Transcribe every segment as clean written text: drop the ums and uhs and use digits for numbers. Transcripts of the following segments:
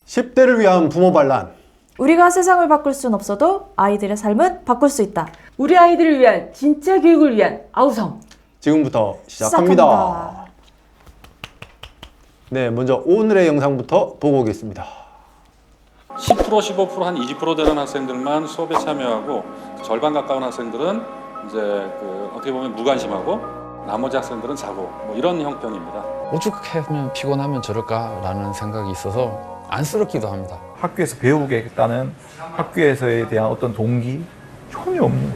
10대를 위한 부모 반란. 우리가 세상을 바꿀 순 없어도 아이들의 삶은 바꿀 수 있다. 우리 아이들을 위한 진짜 교육을 위한 아우성. 지금부터 시작합니다. 네, 먼저 오늘의 영상부터 보고 오겠습니다. 10% 15%한 20% 되는 학생들만 수업에 참여하고 절반 가까운 학생들은 이제 어떻게 보면 무관심하고 나머지 학생들은 자고 뭐 이런 형편입니다. 오죽하면 피곤하면 저럴까라는 생각이 있어서 안쓰럽기도 합니다. 학교에서 배우겠다는 학교에서에 대한 어떤 동기 전혀 없는.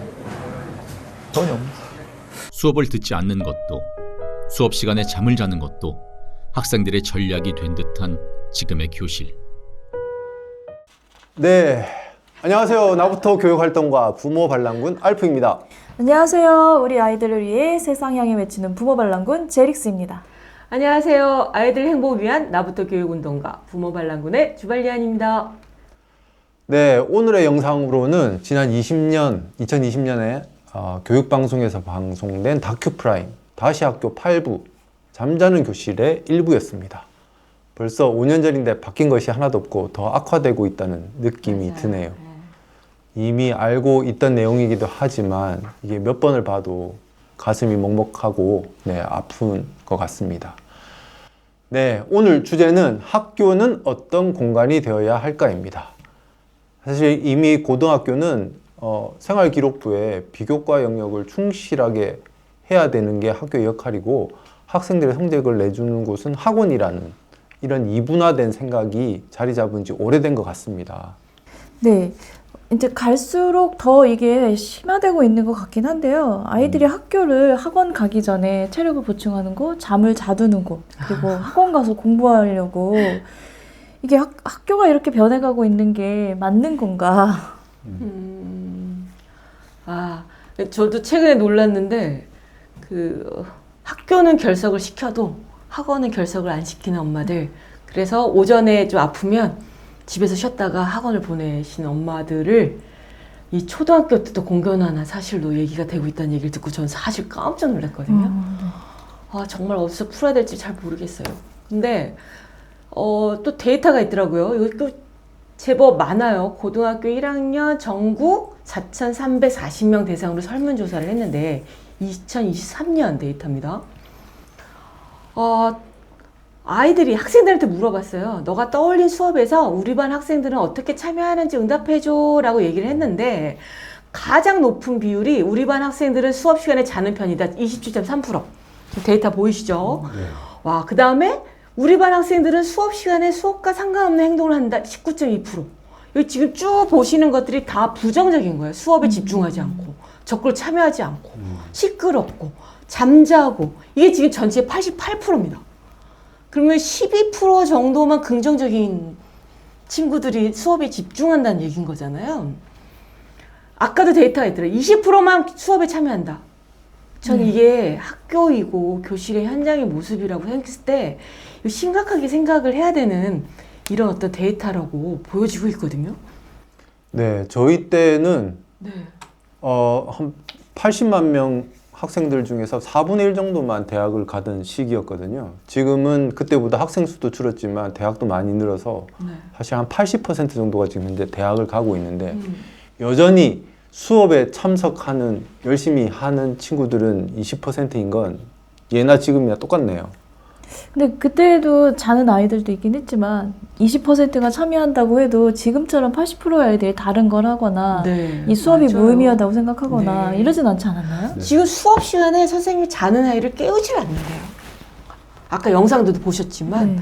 수업을 듣지 않는 것도 수업 시간에 잠을 자는 것도 학생들의 전략이 된 듯한 지금의 교실. 네, 안녕하세요. 나부터 교육활동가 부모 반란군 알프입니다. 안녕하세요. 우리 아이들을 위해 세상 향해 외치는 부모 반란군 제릭스입니다. 안녕하세요. 아이들 행복을 위한 나부터 교육운동가 부모 반란군의 주발리안입니다. 네, 오늘의 영상으로는 지난 2020년에 교육방송에서 방송된 다큐프라임 다시 학교 8부 잠자는 교실의 일부였습니다. 벌써 5년 전인데 바뀐 것이 하나도 없고 더 악화되고 있다는 느낌이 맞아요. 드네요. 이미 알고 있던 내용이기도 하지만 이게 몇 번을 봐도 가슴이 먹먹하고 아픈 것 같습니다. 네, 오늘 주제는 학교는 어떤 공간이 되어야 할까입니다. 사실 이미 고등학교는 생활기록부에 비교과 영역을 충실하게 해야 되는 게 학교의 역할이고 학생들의 성적을 내주는 곳은 학원이라는 이런 이분화된 생각이 자리 잡은 지 오래된 것 같습니다. 네, 이제 갈수록 더 이게 심화되고 있는 것 같긴 한데요. 아이들이 학교를 학원 가기 전에 체력을 보충하는 곳, 잠을 자두는 곳, 그리고 학원 가서 공부하려고 이게 학교가 이렇게 변해가고 있는 게 맞는 건가? 저도 최근에 놀랐는데 학교는 결석을 시켜도 학원은 결석을 안 시키는 엄마들. 그래서 오전에 좀 아프면 집에서 쉬었다가 학원을 보내신 엄마들을 이 초등학교 때도 공견하는 사실로 얘기가 되고 있다는 얘기를 듣고 저는 사실 깜짝 놀랐거든요. 정말 어디서 풀어야 될지 잘 모르겠어요. 근데 또 데이터가 있더라고요. 이거 제법 많아요. 고등학교 1학년 전국 4,340명 대상으로 설문조사를 했는데 2023년 데이터입니다. 아이들이 학생들한테 물어봤어요. 너가 떠올린 수업에서 우리 반 학생들은 어떻게 참여하는지 응답해줘 라고 얘기를 했는데 가장 높은 비율이 우리 반 학생들은 수업 시간에 자는 편이다. 27.3%. 데이터 보이시죠? 네. 와, 그 다음에 우리 반 학생들은 수업 시간에 수업과 상관없는 행동을 한다. 19.2%. 여기 지금 쭉 보시는 것들이 다 부정적인 거예요. 수업에 집중하지 않고 적극 참여하지 않고 시끄럽고 잠자고. 이게 지금 전체의 88%입니다. 그러면 12% 정도만 긍정적인 친구들이 수업에 집중한다는 얘기인 거잖아요. 아까도 데이터가 있더라고요. 20%만 수업에 참여한다. 저는 이게 학교이고 교실의 현장의 모습이라고 생각했을 때 심각하게 생각을 해야 되는 이런 어떤 데이터라고 보여지고 있거든요. 네, 저희 때는 네. 한 80만 명 학생들 중에서 4분의 1 정도만 대학을 가던 시기였거든요. 지금은 그때보다 학생 수도 줄었지만 대학도 많이 늘어서 사실 한 80% 정도가 지금 현재 대학을 가고 있는데 여전히 수업에 참석하는, 열심히 하는 친구들은 20%인 건 예나 지금이나 똑같네요. 근데 그때도 자는 아이들도 있긴 했지만 20%가 참여한다고 해도 지금처럼 80%의 아이들이 다른 걸 하거나 이 수업이 맞아요. 무의미하다고 생각하거나 이러진 않지 않았나요? 지금 수업 시간에 선생님이 자는 아이를 깨우질 않는데요. 아까 영상도 보셨지만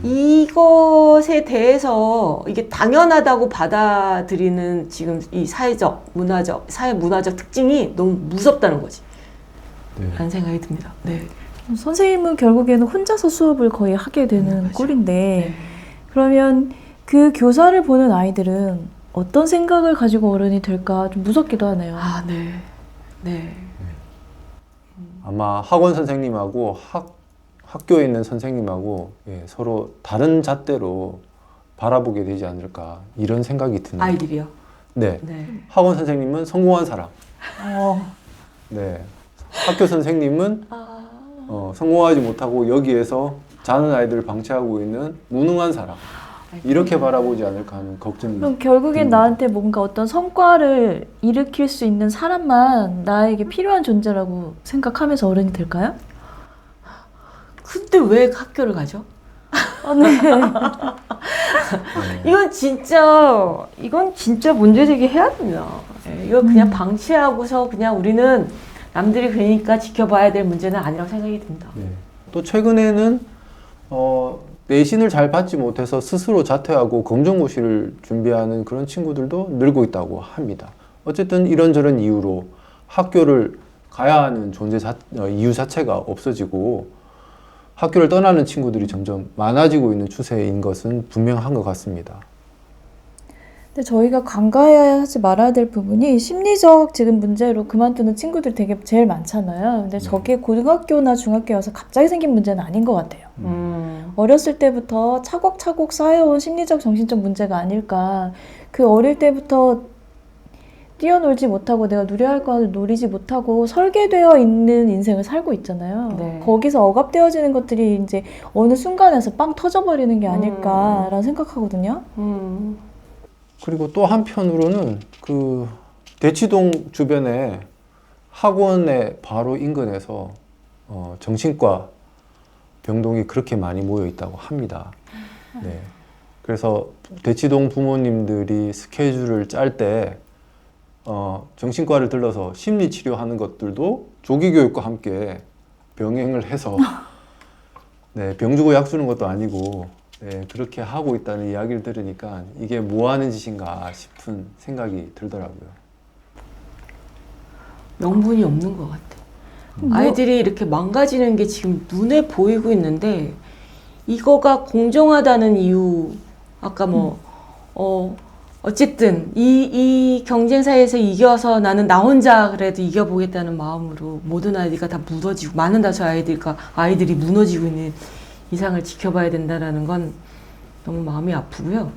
이것에 대해서 이게 당연하다고 받아들이는 지금 이 사회 문화적 특징이 너무 무섭다는 거지. 라는 생각이 듭니다. 네. 선생님은 결국에는 혼자서 수업을 거의 하게 되는 꼴인데 그러면 그 교사를 보는 아이들은 어떤 생각을 가지고 어른이 될까 좀 무섭기도 하네요. 네. 아마 학원 선생님하고 학교에 있는 선생님하고 서로 다른 잣대로 바라보게 되지 않을까 이런 생각이 드네요. 아이들이요? 네. 학원 선생님은 성공한 사람. 네. 학교 선생님은 성공하지 못하고 여기에서 자는 아이들을 방치하고 있는 무능한 사람. 이렇게 바라보지 않을까 하는 걱정이 그럼 결국엔 듭니다. 나한테 뭔가 어떤 성과를 일으킬 수 있는 사람만 나에게 필요한 존재라고 생각하면서 어른이 될까요? 근데 왜 학교를 가죠? 네. 이건 진짜 문제제기 해야 됩니다. 예, 이거 그냥 방치하고서 그냥 우리는 남들이 그러니까 지켜봐야 될 문제는 아니라고 생각이 듭니다. 네. 또 최근에는 내신을 잘 받지 못해서 스스로 자퇴하고 검정고시를 준비하는 그런 친구들도 늘고 있다고 합니다. 어쨌든 이런저런 이유로 학교를 가야 하는 이유 자체가 없어지고 학교를 떠나는 친구들이 점점 많아지고 있는 추세인 것은 분명한 것 같습니다. 근데 저희가 간과해야 하지 말아야 될 부분이 심리적 지금 문제로 그만두는 친구들이 되게 제일 많잖아요. 근데 저게 고등학교나 중학교에 와서 갑자기 생긴 문제는 아닌 것 같아요. 어렸을 때부터 차곡차곡 쌓여온 심리적 정신적 문제가 아닐까. 그 어릴 때부터 뛰어놀지 못하고 내가 누려야 할 것을 누리지 못하고 설계되어 있는 인생을 살고 있잖아요. 네. 거기서 억압되어지는 것들이 이제 어느 순간에서 빵 터져버리는 게 아닐까라는 생각하거든요. 그리고 또 한편으로는 그 대치동 주변에 학원의 바로 인근에서 정신과 병동이 그렇게 많이 모여 있다고 합니다. 네. 그래서 대치동 부모님들이 스케줄을 짤 때 정신과를 들러서 심리 치료하는 것들도 조기 교육과 함께 병행을 해서 네, 병 주고 약 주는 것도 아니고 네, 그렇게 하고 있다는 이야기를 들으니까 이게 뭐 하는 짓인가 싶은 생각이 들더라고요. 명분이 없는 것 같아. 아이들이 이렇게 망가지는 게 지금 눈에 보이고 있는데 이거가 공정하다는 이유 아까 어쨌든 이 경쟁사에서 이겨서 나는 나 혼자 그래도 이겨보겠다는 마음으로 모든 아이들이 다 무너지고 많은 다수 아이들이 무너지고 있는 이상을 지켜봐야 된다는 건 너무 마음이 아프고요.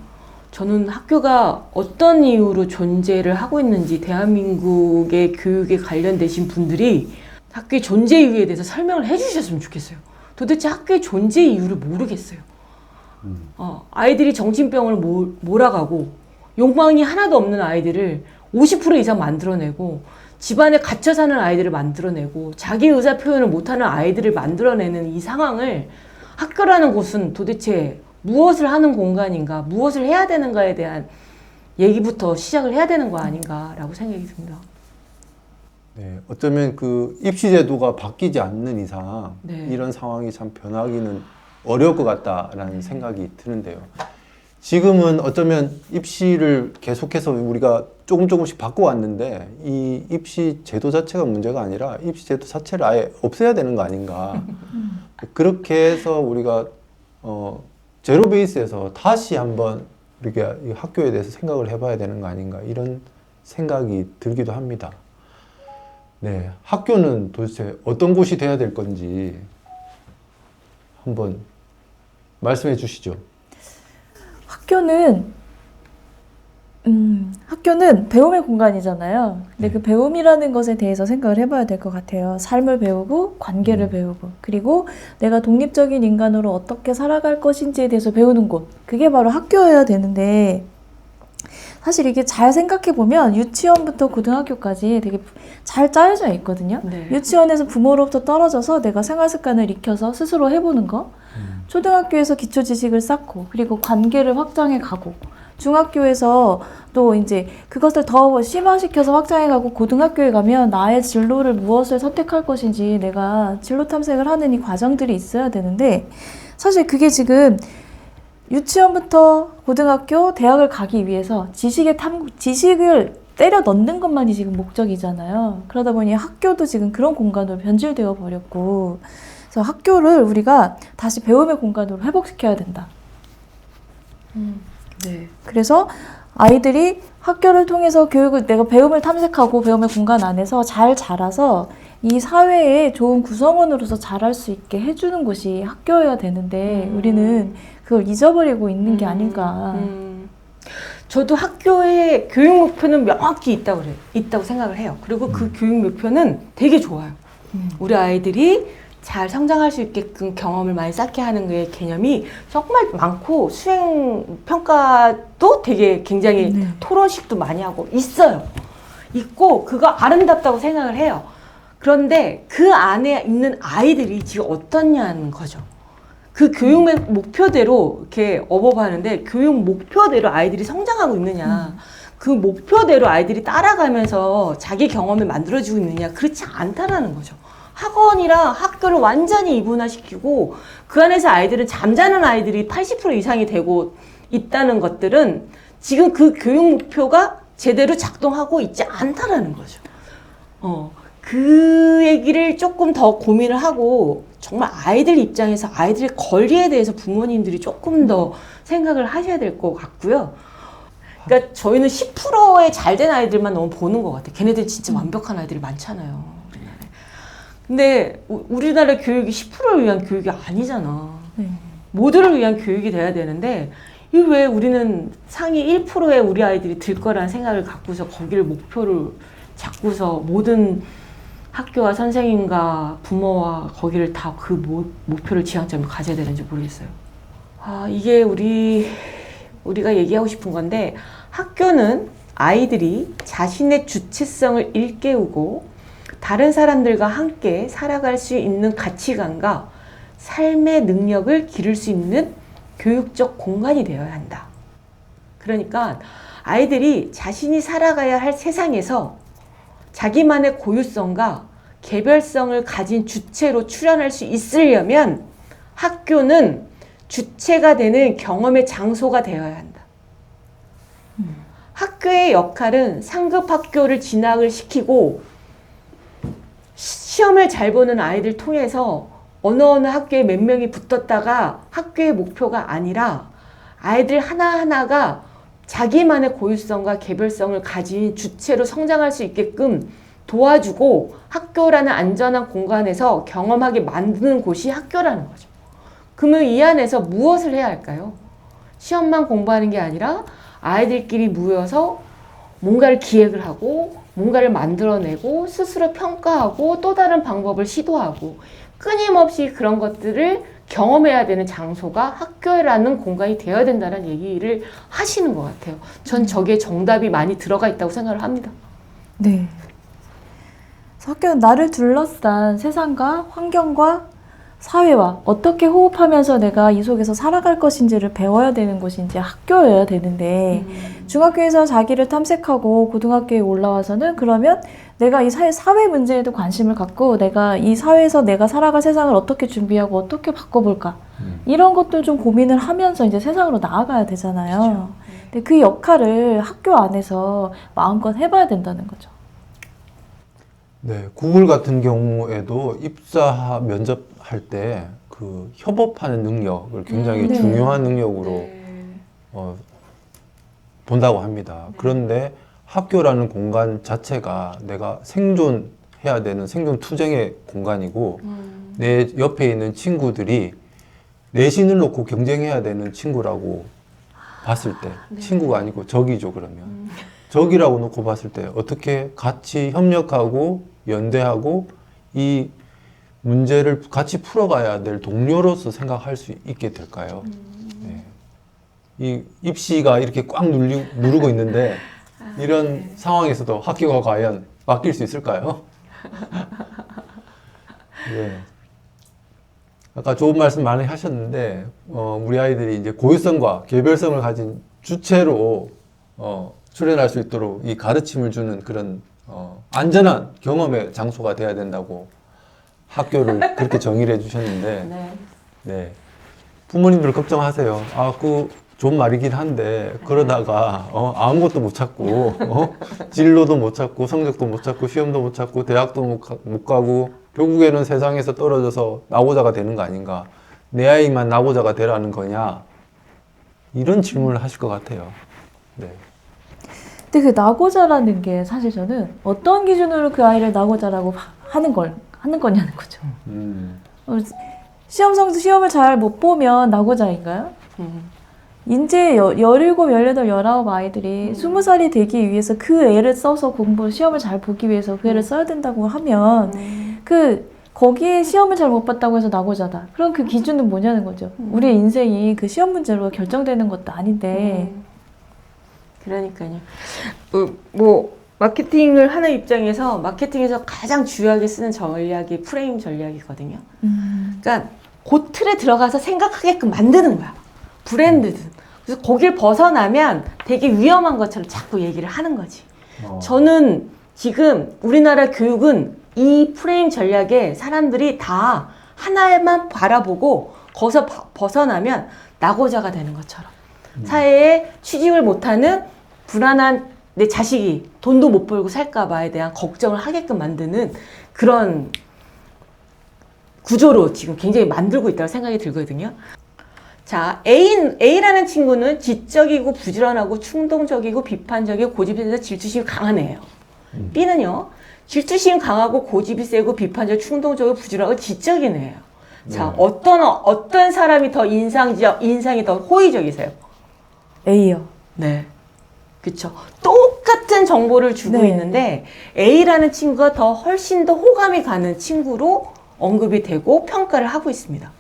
저는 학교가 어떤 이유로 존재를 하고 있는지 대한민국의 교육에 관련되신 분들이 학교의 존재 이유에 대해서 설명을 해주셨으면 좋겠어요. 도대체 학교의 존재 이유를 모르겠어요. 아이들이 정신병을 몰아가고 욕망이 하나도 없는 아이들을 50% 이상 만들어내고 집안에 갇혀 사는 아이들을 만들어내고 자기 의사 표현을 못하는 아이들을 만들어내는 이 상황을 학교라는 곳은 도대체 무엇을 하는 공간인가, 무엇을 해야 되는가에 대한 얘기부터 시작을 해야 되는 거 아닌가라고 생각이 듭니다. 네, 어쩌면 그 입시 제도가 바뀌지 않는 이상 네. 이런 상황이 참 변하기는 어려울 것 같다라는 생각이 드는데요. 지금은 어쩌면 입시를 계속해서 우리가 조금씩 바꿔왔는데 이 입시 제도 자체가 문제가 아니라 입시 제도 자체를 아예 없애야 되는 거 아닌가. 그렇게 해서 우리가 제로 베이스에서 다시 한번 우리가 이 학교에 대해서 생각을 해봐야 되는 거 아닌가 이런 생각이 들기도 합니다. 네, 학교는 도대체 어떤 곳이 돼야 될 건지 한번 말씀해 주시죠. 학교는 배움의 공간이잖아요. 근데 그 배움이라는 것에 대해서 생각을 해봐야 될 것 같아요. 삶을 배우고 관계를 배우고 그리고 내가 독립적인 인간으로 어떻게 살아갈 것인지에 대해서 배우는 곳. 그게 바로 학교여야 되는데 사실 이게 잘 생각해보면 유치원부터 고등학교까지 되게 잘 짜여져 있거든요. 네. 유치원에서 부모로부터 떨어져서 내가 생활 습관을 익혀서 스스로 해보는 거. 초등학교에서 기초 지식을 쌓고 그리고 관계를 확장해 가고 중학교에서 또 이제 그것을 더 심화시켜서 확장해 가고 고등학교에 가면 나의 진로를 무엇을 선택할 것인지 내가 진로 탐색을 하는 이 과정들이 있어야 되는데 사실 그게 지금 유치원부터 고등학교, 대학을 가기 위해서 지식을 때려 넣는 것만이 지금 목적이잖아요. 그러다 보니 학교도 지금 그런 공간으로 변질되어 버렸고 그래서 학교를 우리가 다시 배움의 공간으로 회복시켜야 된다. 네. 그래서 아이들이 학교를 통해서 내가 배움을 탐색하고 배움의 공간 안에서 잘 자라서 이 사회의 좋은 구성원으로서 자랄 수 있게 해주는 곳이 학교여야 되는데 우리는 그걸 잊어버리고 있는 게 아닐까. 저도 학교의 교육 목표는 명확히 있다고 생각을 해요. 그리고 그 교육 목표는 되게 좋아요. 우리 아이들이 잘 성장할 수 있게끔 경험을 많이 쌓게 하는 게 개념이 정말 많고 수행 평가도 되게 굉장히 네. 토론식도 많이 하고 있어요. 있고 그거 아름답다고 생각을 해요. 그런데 그 안에 있는 아이들이 지금 어떻냐는 거죠. 그 교육 목표대로 이렇게 업업하는데 교육 목표대로 아이들이 성장하고 있느냐, 그 목표대로 아이들이 따라가면서 자기 경험을 만들어주고 있느냐, 그렇지 않다라는 거죠. 학원이랑 학교를 완전히 이분화시키고 그 안에서 아이들은 잠자는 아이들이 80% 이상이 되고 있다는 것들은 지금 그 교육 목표가 제대로 작동하고 있지 않다라는 거죠. 그 얘기를 조금 더 고민을 하고 정말 아이들 입장에서 아이들의 권리에 대해서 부모님들이 조금 더 생각을 하셔야 될 것 같고요. 그러니까 저희는 10%의 잘된 아이들만 너무 보는 것 같아요. 걔네들 진짜 완벽한 아이들이 많잖아요. 우리나라에. 근데 우리나라 교육이 10%를 위한 교육이 아니잖아. 네. 모두를 위한 교육이 돼야 되는데 이 왜 우리는 상위 1%의 우리 아이들이 들 거라는 생각을 갖고서 거기를 목표를 잡고서 모든 학교와 선생님과 부모와 거기를 다 그 목표를 지향점을 가져야 되는지 모르겠어요. 이게 우리가 얘기하고 싶은 건데 학교는 아이들이 자신의 주체성을 일깨우고 다른 사람들과 함께 살아갈 수 있는 가치관과 삶의 능력을 기를 수 있는 교육적 공간이 되어야 한다. 그러니까 아이들이 자신이 살아가야 할 세상에서 자기만의 고유성과 개별성을 가진 주체로 출현할 수 있으려면 학교는 주체가 되는 경험의 장소가 되어야 한다. 학교의 역할은 상급 학교를 진학을 시키고 시험을 잘 보는 아이들 통해서 어느 학교에 몇 명이 붙었다가 학교의 목표가 아니라 아이들 하나하나가 자기만의 고유성과 개별성을 가진 주체로 성장할 수 있게끔 도와주고 학교라는 안전한 공간에서 경험하게 만드는 곳이 학교라는 거죠. 그러면 이 안에서 무엇을 해야 할까요? 시험만 공부하는 게 아니라 아이들끼리 모여서 뭔가를 기획을 하고 뭔가를 만들어내고 스스로 평가하고 또 다른 방법을 시도하고 끊임없이 그런 것들을 경험해야 되는 장소가 학교라는 공간이 되어야 된다는 얘기를 하시는 것 같아요. 전 저게 정답이 많이 들어가 있다고 생각을 합니다. 네. 그래서 학교는 나를 둘러싼 세상과 환경과 사회와 어떻게 호흡하면서 내가 이 속에서 살아갈 것인지를 배워야 되는 곳이 이제 학교여야 되는데 중학교에서 자기를 탐색하고 고등학교에 올라와서는 그러면 내가 이 사회 문제에도 관심을 갖고 내가 이 사회에서 내가 살아갈 세상을 어떻게 준비하고 어떻게 바꿔볼까 이런 것들 좀 고민을 하면서 이제 세상으로 나아가야 되잖아요. 그렇죠. 근데 그 역할을 학교 안에서 마음껏 해봐야 된다는 거죠. 네, 구글 같은 경우에도 입사 면접할 때 그 협업하는 능력을 굉장히 네. 중요한 능력으로 본다고 합니다. 그런데 학교라는 공간 자체가 내가 생존해야 되는 생존 투쟁의 공간이고 내 옆에 있는 친구들이 내신을 놓고 경쟁해야 되는 친구라고 봤을 때 친구가 아니고 적이죠. 그러면 적이라고 놓고 봤을 때 어떻게 같이 협력하고 연대하고 이 문제를 같이 풀어가야 될 동료로서 생각할 수 있게 될까요? 네. 이 입시가 이렇게 꽉 누르고 있는데 이런 상황에서도 학교가 과연 맡길 수 있을까요? 네. 아까 좋은 말씀 많이 하셨는데 우리 아이들이 이제 고유성과 개별성을 가진 주체로 출현할 수 있도록 이 가르침을 주는 그런 안전한 경험의 장소가 돼야 된다고 학교를 그렇게 정의를 해주셨는데 네. 부모님들 걱정하세요. 그 좋은 말이긴 한데 그러다가 아무것도 못 찾고 진로도 못 찾고 성적도 못 찾고 시험도 못 찾고 대학도 못 가고 결국에는 세상에서 떨어져서 낙오자가 되는 거 아닌가, 내 아이만 낙오자가 되라는 거냐, 이런 질문을 하실 것 같아요. 네. 근데 그 낙오자라는 게 사실 저는 어떤 기준으로 그 아이를 낙오자라고 하는 거냐는 거죠. 시험을 잘 못 보면 낙오자인가요? 이제 17, 18, 19 아이들이 20살이 되기 위해서 그 애를 써서 시험을 잘 보기 위해서 그 애를 써야 된다고 하면 그 거기에 시험을 잘 못 봤다고 해서 낙오자다. 그럼 그 기준은 뭐냐는 거죠. 우리의 인생이 그 시험 문제로 결정되는 것도 아닌데. 그러니까요. 뭐 마케팅을 하는 입장에서 마케팅에서 가장 중요하게 쓰는 전략이 프레임 전략이거든요. 그러니까 그 틀에 들어가서 생각하게끔 만드는 거야. 브랜드든. 그래서 거길 벗어나면 되게 위험한 것처럼 자꾸 얘기를 하는 거지. 저는 지금 우리나라 교육은 이 프레임 전략에 사람들이 다 하나만 바라보고 거기서 벗어나면 낙오자가 되는 것처럼 사회에 취직을 못하는 불안한 내 자식이 돈도 못 벌고 살까봐에 대한 걱정을 하게끔 만드는 그런 구조로 지금 굉장히 만들고 있다고 생각이 들거든요. 자, A라는 친구는 지적이고 부지런하고 충동적이고 비판적이고 고집에 대해서 질투심이 강한 애예요. B는요, 질투심 강하고 고집이 세고 비판적, 충동적이고 부지런하고 지적인 애예요. 자, 어떤 사람이 더 인상이 더 호의적이세요? A요. 네. 그쵸. 똑같은 정보를 주고 네. 있는데 A라는 친구가 훨씬 더 호감이 가는 친구로 언급이 되고 평가를 하고 있습니다.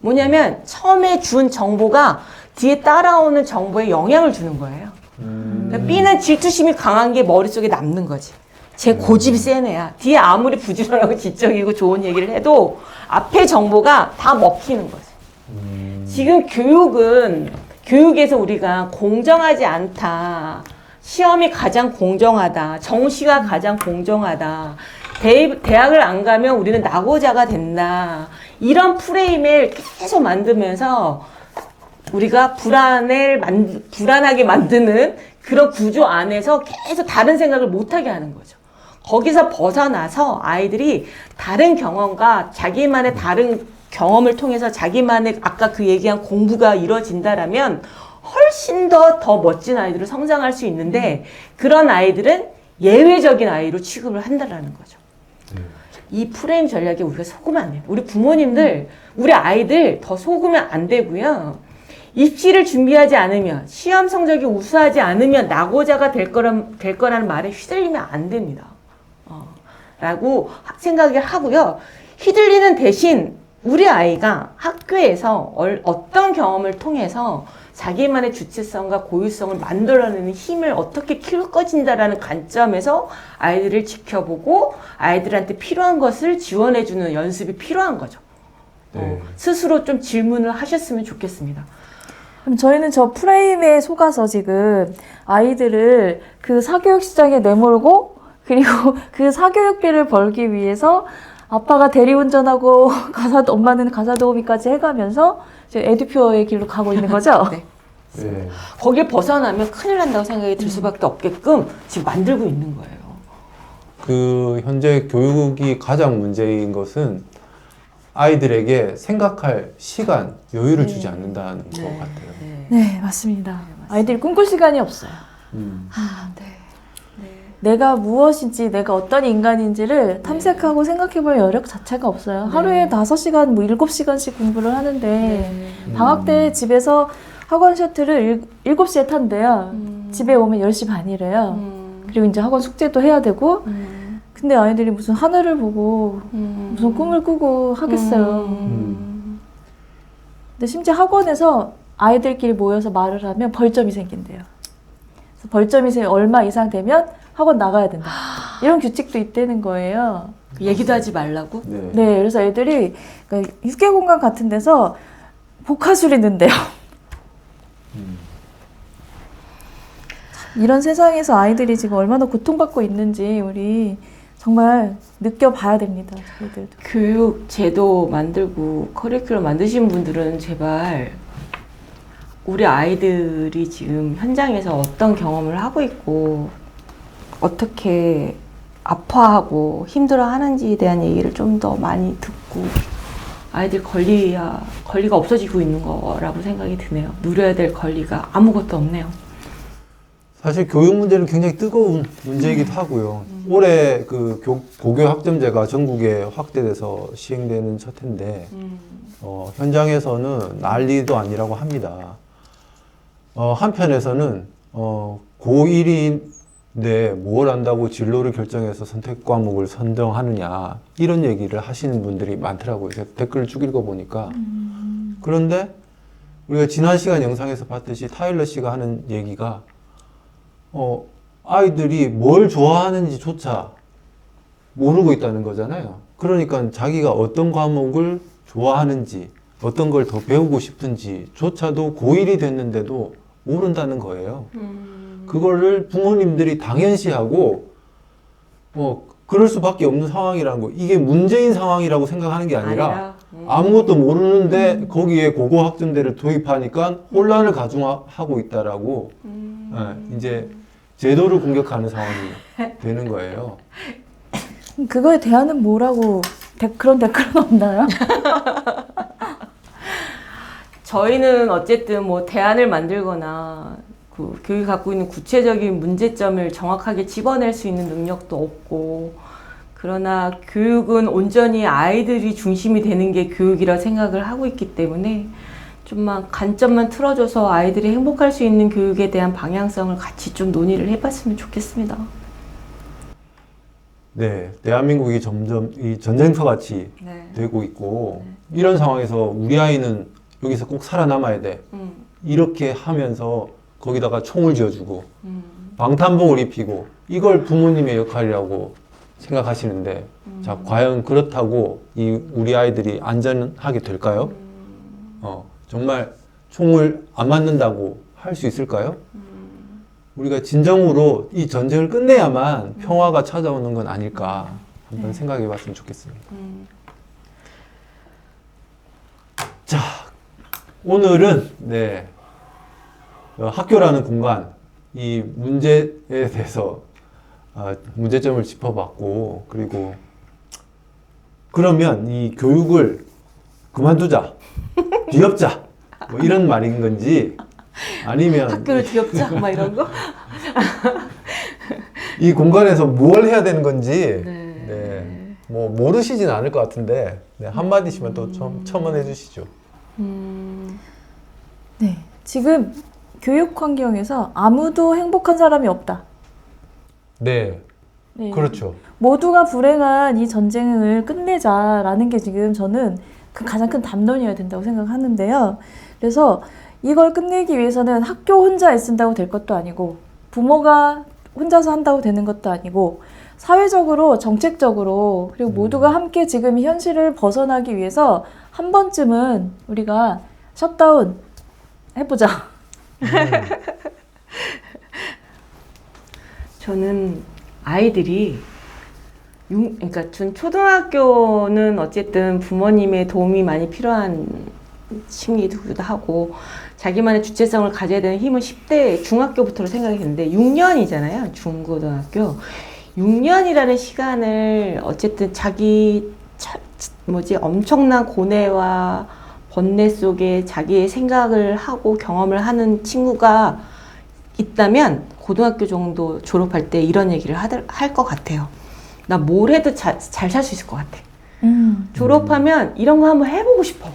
뭐냐면 처음에 준 정보가 뒤에 따라오는 정보에 영향을 주는 거예요. 그러니까 B는 질투심이 강한 게 머릿속에 남는 거지. 제 고집이 센 애야. 뒤에 아무리 부지런하고 지적이고 좋은 얘기를 해도 앞에 정보가 다 먹히는 거지. 지금 교육에서 우리가 공정하지 않다. 시험이 가장 공정하다. 정시가 가장 공정하다. 대학을 안 가면 우리는 낙오자가 된다. 이런 프레임을 계속 만들면서 우리가 불안하게 만드는 그런 구조 안에서 계속 다른 생각을 못하게 하는 거죠. 거기서 벗어나서 아이들이 다른 경험과 자기만의 다른 경험을 통해서 자기만의 아까 그 얘기한 공부가 이루어진다라면 훨씬 더 멋진 아이들로 성장할 수 있는데 그런 아이들은 예외적인 아이로 취급을 한다라는 거죠. 이 프레임 전략에 우리가 속으면 안 돼요. 우리 부모님들, 우리 아이들 더 속으면 안 되고요. 입시를 준비하지 않으면, 시험 성적이 우수하지 않으면 낙오자가 될 거라는 말에 휘둘리면 안 됩니다. 라고 생각을 하고요. 휘둘리는 대신 우리 아이가 학교에서 어떤 경험을 통해서 자기만의 주체성과 고유성을 만들어내는 힘을 어떻게 키울 것인가라는 관점에서 아이들을 지켜보고 아이들한테 필요한 것을 지원해주는 연습이 필요한 거죠. 네. 스스로 좀 질문을 하셨으면 좋겠습니다. 그럼 저희는 저 프레임에 속아서 지금 아이들을 그 사교육 시장에 내몰고 그리고 그 사교육비를 벌기 위해서 아빠가 대리운전하고 엄마는 가사 도우미까지 해가면서 이제 에듀퓨어의 길로 가고 있는 거죠? 네. 네. 거기에 벗어나면 큰일 난다고 생각이 들 수밖에 없게끔 지금 만들고 있는 거예요. 그 현재 교육이 가장 문제인 것은 아이들에게 생각할 시간, 여유를 주지 않는다는 것 같아요. 네, 맞습니다. 아이들이 꿈꿀 시간이 없어요. 내가 무엇인지, 내가 어떤 인간인지를 탐색하고 생각해볼 여력 자체가 없어요. 하루에 5시간, 7시간씩 공부를 하는데 방학 때 집에서 학원 셔틀을 7시에 탄대요. 집에 오면 10시 반이래요. 그리고 이제 학원 숙제도 해야 되고 근데 아이들이 무슨 하늘을 보고 무슨 꿈을 꾸고 하겠어요. 근데 심지어 학원에서 아이들끼리 모여서 말을 하면 벌점이 생긴대요. 그래서 벌점이 얼마 이상 되면 학원 나가야 된다. 이런 규칙도 있다는 거예요. 얘기도 하지 말라고? 네, 그래서 애들이 그러니까 육개공간 같은 데서 복화술이 는데요. 이런 세상에서 아이들이 지금 얼마나 고통받고 있는지 우리 정말 느껴봐야 됩니다. 저희들도. 교육 제도 만들고 커리큘럼 만드신 분들은 제발 우리 아이들이 지금 현장에서 어떤 경험을 하고 있고 어떻게 아파하고 힘들어하는지에 대한 얘기를 좀 더 많이 듣고 아이들 권리가 없어지고 있는 거라고 생각이 드네요. 누려야 될 권리가 아무것도 없네요. 사실 교육 문제는 굉장히 뜨거운 문제이기도 하고요. 올해 그 고교 학점제가 전국에 확대돼서 시행되는 첫 해인데 현장에서는 난리도 아니라고 합니다. 한편에서는 고1인 네, 뭘 안다고 진로를 결정해서 선택 과목을 선정하느냐 이런 얘기를 하시는 분들이 많더라고요. 제가 댓글을 쭉 읽어보니까. 그런데 우리가 지난 시간 영상에서 봤듯이 타일러 씨가 하는 얘기가 아이들이 뭘 좋아하는지조차 모르고 있다는 거잖아요. 그러니까 자기가 어떤 과목을 좋아하는지 어떤 걸 더 배우고 싶은지조차도 고1이 됐는데도 모른다는 거예요. 그거를 부모님들이 당연시하고 그럴 수밖에 없는 상황이라는 거. 이게 문제인 상황이라고 생각하는 게 아니라 아무것도 모르는데 거기에 고고학점제를 도입하니까 혼란을 가중하고 있다라고 이제 제도를 공격하는 상황이 되는 거예요. 그거에 대안은 뭐라고 그런 댓글은 없나요? 저희는 어쨌든 뭐 대안을 만들거나 그 교육이 갖고 있는 구체적인 문제점을 정확하게 집어낼 수 있는 능력도 없고, 그러나 교육은 온전히 아이들이 중심이 되는 게 교육이라 생각을 하고 있기 때문에 좀만 관점만 틀어줘서 아이들이 행복할 수 있는 교육에 대한 방향성을 같이 좀 논의를 해봤으면 좋겠습니다. 네, 대한민국이 점점 이 전쟁터 같이 되고 있고 이런 상황에서 우리 아이는 여기서 꼭 살아남아야 돼. 이렇게 하면서 거기다가 총을 쥐어주고 방탄복을 입히고 이걸 부모님의 역할이라고 생각하시는데 자, 과연 그렇다고 우리 아이들이 안전하게 될까요? 정말 총을 안 맞는다고 할 수 있을까요? 우리가 진정으로 이 전쟁을 끝내야만 평화가 찾아오는 건 아닐까 한번 생각해 봤으면 좋겠습니다. 자, 오늘은 학교라는 공간, 이 문제에 대해서 문제점을 짚어봤고, 그리고 그러면 이 교육을 그만두자, 뒤엎자, 뭐 이런 말인 건지 아니면 학교를 뒤엎자 막 이런 거? 이 공간에서 뭘 해야 되는 건지 뭐 모르시진 않을 것 같은데 한마디씩만 또 첨언해 주시죠. 네, 지금 교육 환경에서 아무도 행복한 사람이 없다. 네, 네. 그렇죠. 모두가 불행한 이 전쟁을 끝내자라는 게 지금 저는 그 가장 큰 담론이어야 된다고 생각하는데요. 그래서 이걸 끝내기 위해서는 학교 혼자 애쓴다고 될 것도 아니고 부모가 혼자서 한다고 되는 것도 아니고 사회적으로 정책적으로 그리고 모두가 함께 지금 이 현실을 벗어나기 위해서 한 번쯤은 우리가 셧다운 해보자. 저는 아이들이 그러니까 전 초등학교는 어쨌든 부모님의 도움이 많이 필요한 시기이기도 하고 자기만의 주체성을 가져야 되는 힘은 10대 중학교부터로 생각이 드는데 6년이잖아요. 중고등학교 6년이라는 시간을 어쨌든 자기 엄청난 고뇌와 번뇌 속에 자기의 생각을 하고 경험을 하는 친구가 있다면 고등학교 정도 졸업할 때 이런 얘기를 할 것 같아요. 나 뭘 해도 잘 살 수 있을 것 같아. 졸업하면 이런 거 한번 해보고 싶어.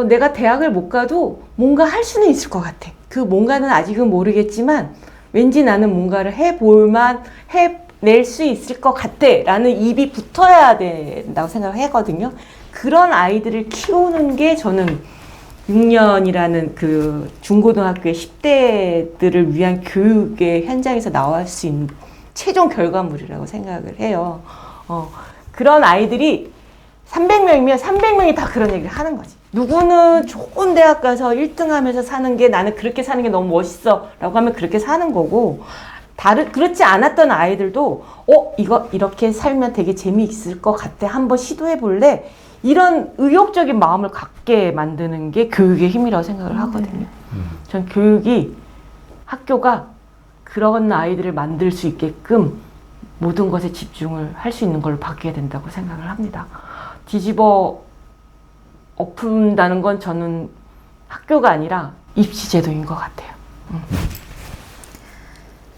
내가 대학을 못 가도 뭔가 할 수는 있을 것 같아. 그 뭔가는 아직은 모르겠지만 왠지 나는 뭔가를 해낼 수 있을 것 같아 라는 입이 붙어야 된다고 생각하거든요. 그런 아이들을 키우는 게 저는 6년이라는 그 중고등학교의 10대들을 위한 교육의 현장에서 나올 수 있는 최종 결과물이라고 생각을 해요. 그런 아이들이 300명이면 300명이 다 그런 얘기를 하는 거지. 누구는 좋은 대학 가서 1등 하면서 사는 게 나는 그렇게 사는 게 너무 멋있어 라고 하면 그렇게 사는 거고, 그렇지 않았던 아이들도 이거 이렇게 살면 되게 재미있을 것 같아, 한번 시도해 볼래? 이런 의욕적인 마음을 갖게 만드는 게 교육의 힘이라고 생각을 하거든요. 전 학교가 그런 아이들을 만들 수 있게끔 모든 것에 집중을 할 수 있는 걸로 바뀌어야 된다고 생각을 합니다. 뒤집어 엎은다는 건 저는 학교가 아니라 입시제도인 것 같아요.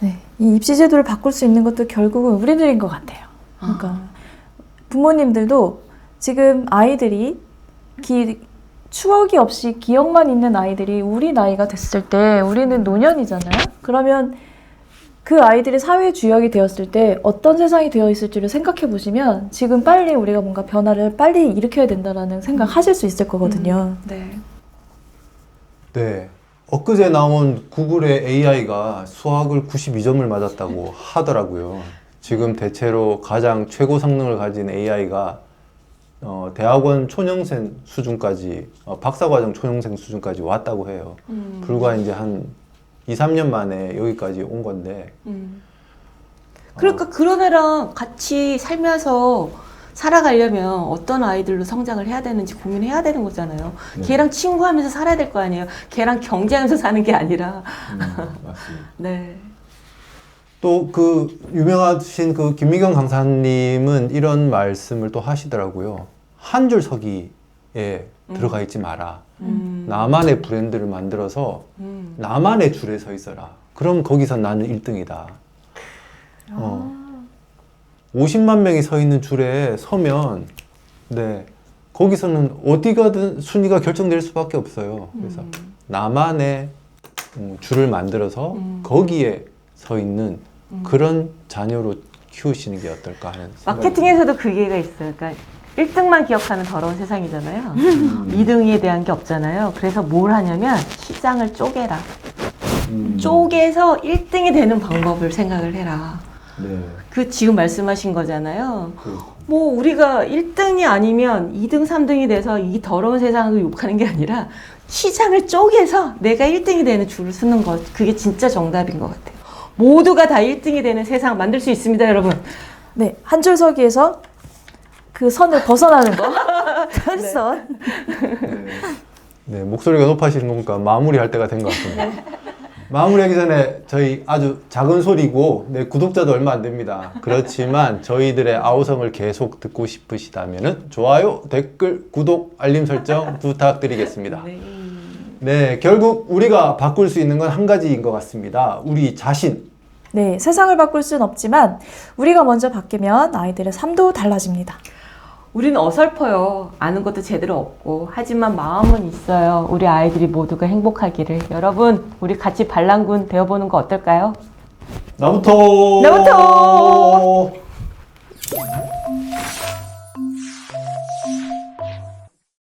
네, 이 입시제도를 바꿀 수 있는 것도 결국은 우리들인 것 같아요. 그러니까 부모님들도 지금 아이들이 추억이 없이 기억만 있는 아이들이 우리 나이가 됐을 때 우리는 노년이잖아요. 그러면 그 아이들이 사회 주역이 되었을 때 어떤 세상이 되어 있을지를 생각해 보시면 지금 빨리 우리가 뭔가 변화를 빨리 일으켜야 된다라는 생각하실 수 있을 거거든요. 네. 네. 엊그제 나온 구글의 AI가 수학을 92점을 맞았다고 하더라고요. 지금 대체로 가장 최고 성능을 가진 AI가 대학원 초년생 수준까지, 박사과정 초년생 수준까지 왔다고 해요. 불과 이제 한 2, 3년 만에 여기까지 온 건데. 그러니까 그런 애랑 같이 살면서 살아가려면 어떤 아이들로 성장을 해야 되는지 고민해야 되는 거잖아요. 네. 걔랑 친구하면서 살아야 될 거 아니에요. 걔랑 경쟁하면서 사는 게 아니라. 맞습니다. 네. 또 그 유명하신 그 김미경 강사님은 이런 말씀을 또 하시더라고요. 한 줄 서기에 들어가 있지 마라. 나만의 브랜드를 만들어서 나만의 줄에 서 있어라. 그럼 거기서 나는 1등이다. 50만 명이 서 있는 줄에 서면 네 거기서는 어디 가든 순위가 결정될 수밖에 없어요. 그래서 나만의 줄을 만들어서 거기에 서 있는 그런 자녀로 키우시는 게 어떨까 하는 생각이 마케팅에서도 그 얘기가 있어요. 그러니까 1등만 기억하는 더러운 세상이잖아요. 2등에 대한 게 없잖아요. 그래서 뭘 하냐면 시장을 쪼개라. 쪼개서 1등이 되는 방법을 생각을 해라. 네. 그 지금 말씀하신 거잖아요. 그렇죠. 뭐 우리가 1등이 아니면 2등, 3등이 돼서 이 더러운 세상을 욕하는 게 아니라 시장을 쪼개서 내가 1등이 되는 줄을 서는 것. 그게 진짜 정답인 것 같아요. 모두가 다 1등이 되는 세상 만들 수 있습니다, 여러분. 네, 한 줄 서기에서 그 선을 벗어나는 거. 선. 네, 목소리가 높아지는 거니까 마무리할 때가 된 것 같습니다. 마무리하기 전에 저희 아주 작은 소리고 네, 구독자도 얼마 안 됩니다. 그렇지만 저희들의 아우성을 계속 듣고 싶으시다면 좋아요, 댓글, 구독, 알림 설정 부탁드리겠습니다. 네, 결국 우리가 바꿀 수 있는 건 한 가지인 것 같습니다. 우리 자신. 네, 세상을 바꿀 순 없지만 우리가 먼저 바뀌면 아이들의 삶도 달라집니다. 우리는 어설퍼요. 아는 것도 제대로 없고. 하지만 마음은 있어요. 우리 아이들이 모두가 행복하기를. 여러분, 우리 같이 반란군 되어보는 거 어떨까요? 나부터!